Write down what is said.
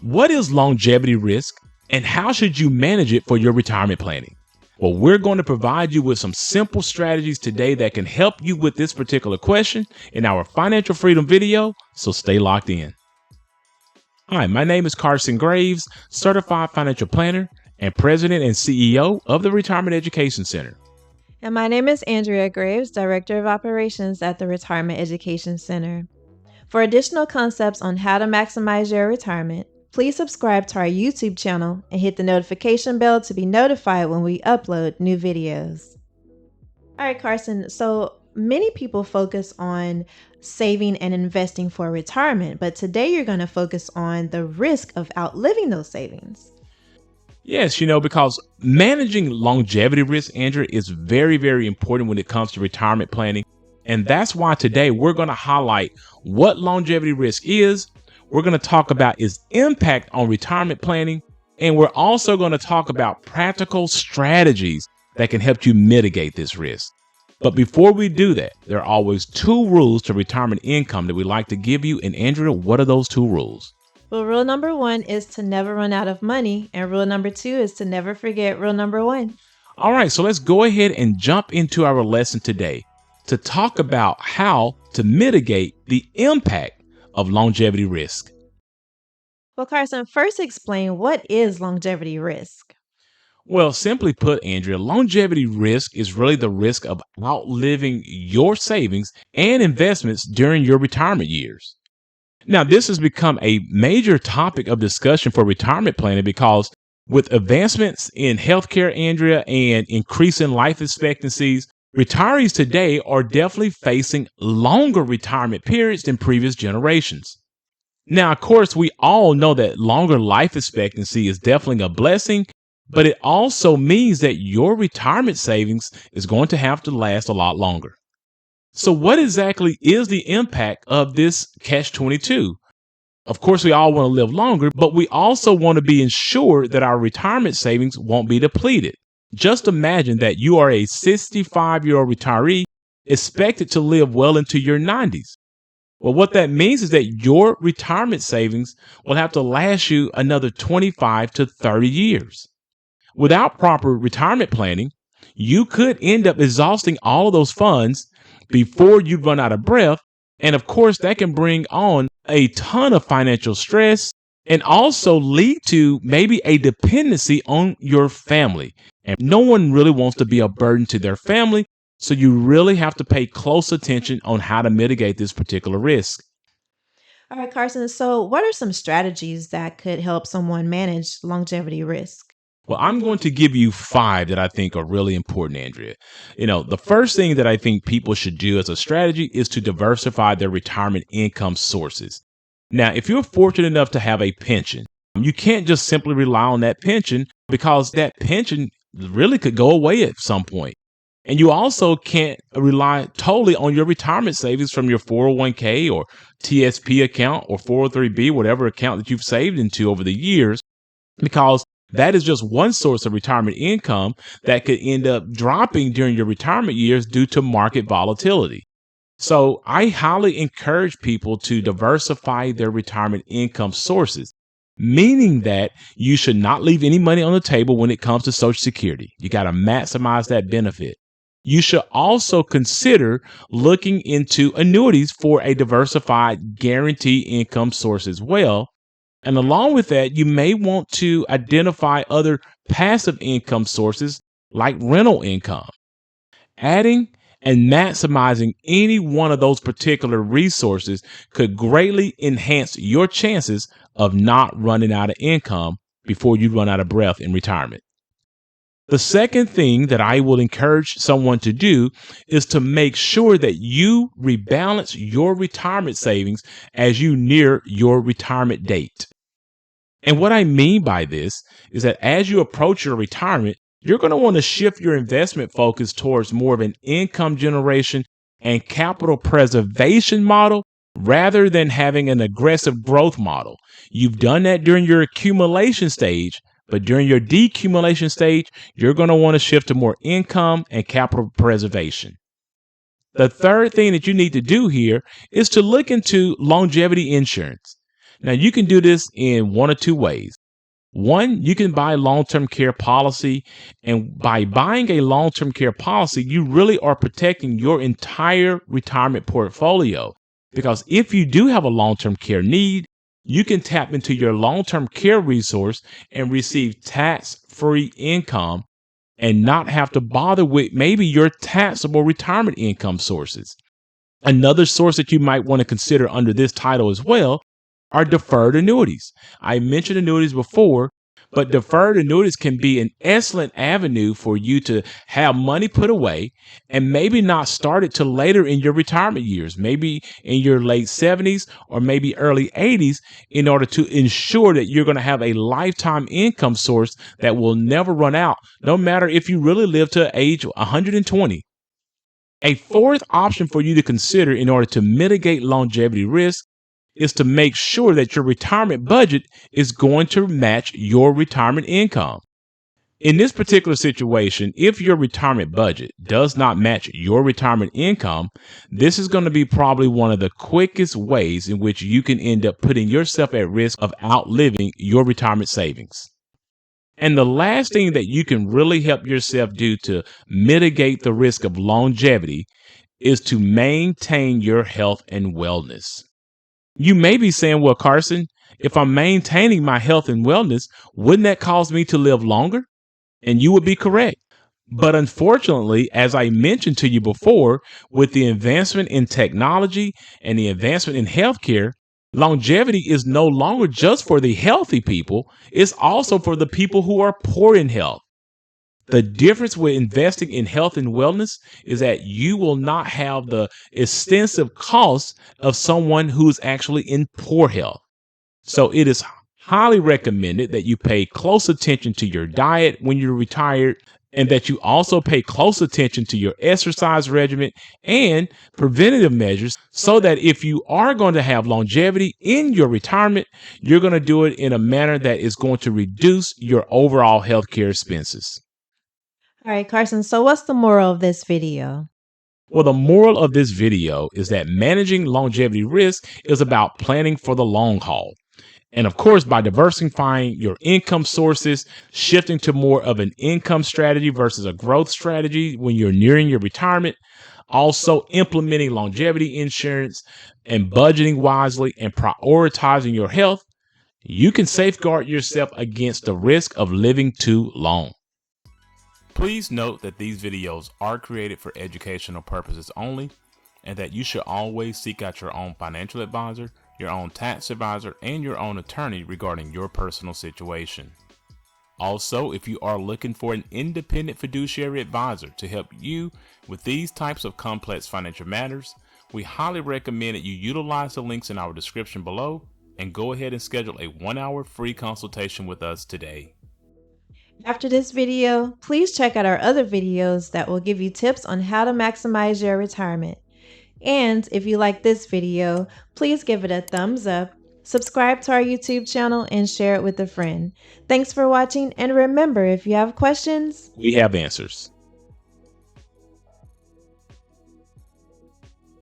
What is longevity risk and how should you manage it for your retirement planning? Well, we're going to provide you with some simple strategies today that can help you with this particular question in our financial freedom video, so stay locked in. Hi, my name is Carson Graves, certified financial planner and president and CEO of the Retirement Education Center. And my name is Andrea Graves, Director of Operations at the Retirement Education Center. For additional concepts on how to maximize your retirement, please subscribe to our YouTube channel and hit the notification bell to be notified when we upload new videos. All right, Carson, so many people focus on saving and investing for retirement, but today you're going to focus on the risk of outliving those savings. Yes, because managing longevity risk, Andrea, is very, very important when it comes to retirement planning. And that's why today we're going to highlight what longevity risk is. We're going to talk about its impact on retirement planning. And we're also going to talk about practical strategies that can help you mitigate this risk. But before we do that, there are always two rules to retirement income that we like to give you. And Andrea, what are those two rules? Well, rule number one is to never run out of money. And rule number two is to never forget rule number one. All right, so let's go ahead and jump into our lesson today to talk about how to mitigate the impact of longevity risk. Well, Carson, first explain what is longevity risk. Well, simply put, Andrea, longevity risk is really the risk of outliving your savings and investments during your retirement years. Now, this has become a major topic of discussion for retirement planning because with advancements in healthcare, Andrea, and increasing life expectancies, retirees today are definitely facing longer retirement periods than previous generations. Now, of course, we all know that longer life expectancy is definitely a blessing, but it also means that your retirement savings is going to have to last a lot longer. So what exactly is the impact of this catch-22? Of course, we all want to live longer, but we also want to be ensured that our retirement savings won't be depleted. Just imagine that you are a 65-year-old retiree expected to live well into your 90s. Well, what that means is that your retirement savings will have to last you another 25 to 30 years. Without proper retirement planning, you could end up exhausting all of those funds before you run out of breath. And of course, that can bring on a ton of financial stress and also lead to maybe a dependency on your family. And no one really wants to be a burden to their family. So you really have to pay close attention on how to mitigate this particular risk. All right, Carson, so what are some strategies that could help someone manage longevity risk? Well, I'm going to give you 5 that I think are really important, Andrea. The first thing that I think people should do as a strategy is to diversify their retirement income sources. Now, if you're fortunate enough to have a pension, you can't just simply rely on that pension because that pension really could go away at some point. And you also can't rely totally on your retirement savings from your 401k or TSP account or 403b, whatever account that you've saved into over the years, because that is just one source of retirement income that could end up dropping during your retirement years due to market volatility. So I highly encourage people to diversify their retirement income sources, meaning that you should not leave any money on the table when it comes to Social Security. You got to maximize that benefit. You should also consider looking into annuities for a diversified guaranteed income source as well. And along with that, you may want to identify other passive income sources like rental income. Adding and maximizing any one of those particular resources could greatly enhance your chances of not running out of income before you run out of breath in retirement. The second thing that I will encourage someone to do is to make sure that you rebalance your retirement savings as you near your retirement date. And what I mean by this is that as you approach your retirement, you're going to want to shift your investment focus towards more of an income generation and capital preservation model rather than having an aggressive growth model. You've done that during your accumulation stage, but during your decumulation stage, you're going to want to shift to more income and capital preservation. The third thing that you need to do here is to look into longevity insurance. Now, you can do this in one or two ways. One, you can buy a long-term care policy, and by buying a long-term care policy, you really are protecting your entire retirement portfolio. Because if you do have a long-term care need, you can tap into your long-term care resource and receive tax-free income and not have to bother with maybe your taxable retirement income sources. Another source that you might want to consider under this title as well are deferred annuities. I mentioned annuities before, but deferred annuities can be an excellent avenue for you to have money put away and maybe not start it till later in your retirement years, maybe in your late 70s or maybe early 80s, in order to ensure that you're going to have a lifetime income source that will never run out, no matter if you really live to age 120. A fourth option for you to consider in order to mitigate longevity risk is to make sure that your retirement budget is going to match your retirement income. In this particular situation, if your retirement budget does not match your retirement income, this is going to be probably one of the quickest ways in which you can end up putting yourself at risk of outliving your retirement savings. And the last thing that you can really help yourself do to mitigate the risk of longevity is to maintain your health and wellness. You may be saying, well, Carson, if I'm maintaining my health and wellness, wouldn't that cause me to live longer? And you would be correct. But unfortunately, as I mentioned to you before, with the advancement in technology and the advancement in healthcare, longevity is no longer just for the healthy people, it's also for the people who are poor in health. The difference with investing in health and wellness is that you will not have the extensive costs of someone who's actually in poor health. So it is highly recommended that you pay close attention to your diet when you're retired, and that you also pay close attention to your exercise regimen and preventative measures, so that if you are going to have longevity in your retirement, you're going to do it in a manner that is going to reduce your overall healthcare expenses. All right, Carson, so what's the moral of this video? Well, the moral of this video is that managing longevity risk is about planning for the long haul. And of course, by diversifying your income sources, shifting to more of an income strategy versus a growth strategy when you're nearing your retirement, also implementing longevity insurance and budgeting wisely and prioritizing your health, you can safeguard yourself against the risk of living too long. Please note that these videos are created for educational purposes only, and that you should always seek out your own financial advisor, your own tax advisor, and your own attorney regarding your personal situation. Also, if you are looking for an independent fiduciary advisor to help you with these types of complex financial matters, we highly recommend that you utilize the links in our description below and go ahead and schedule a 1-hour free consultation with us today. After this video, please check out our other videos that will give you tips on how to maximize your retirement. And if you like this video, please give it a thumbs up, subscribe to our YouTube channel, and share it with a friend. Thanks for watching, and remember, if you have questions, we have answers.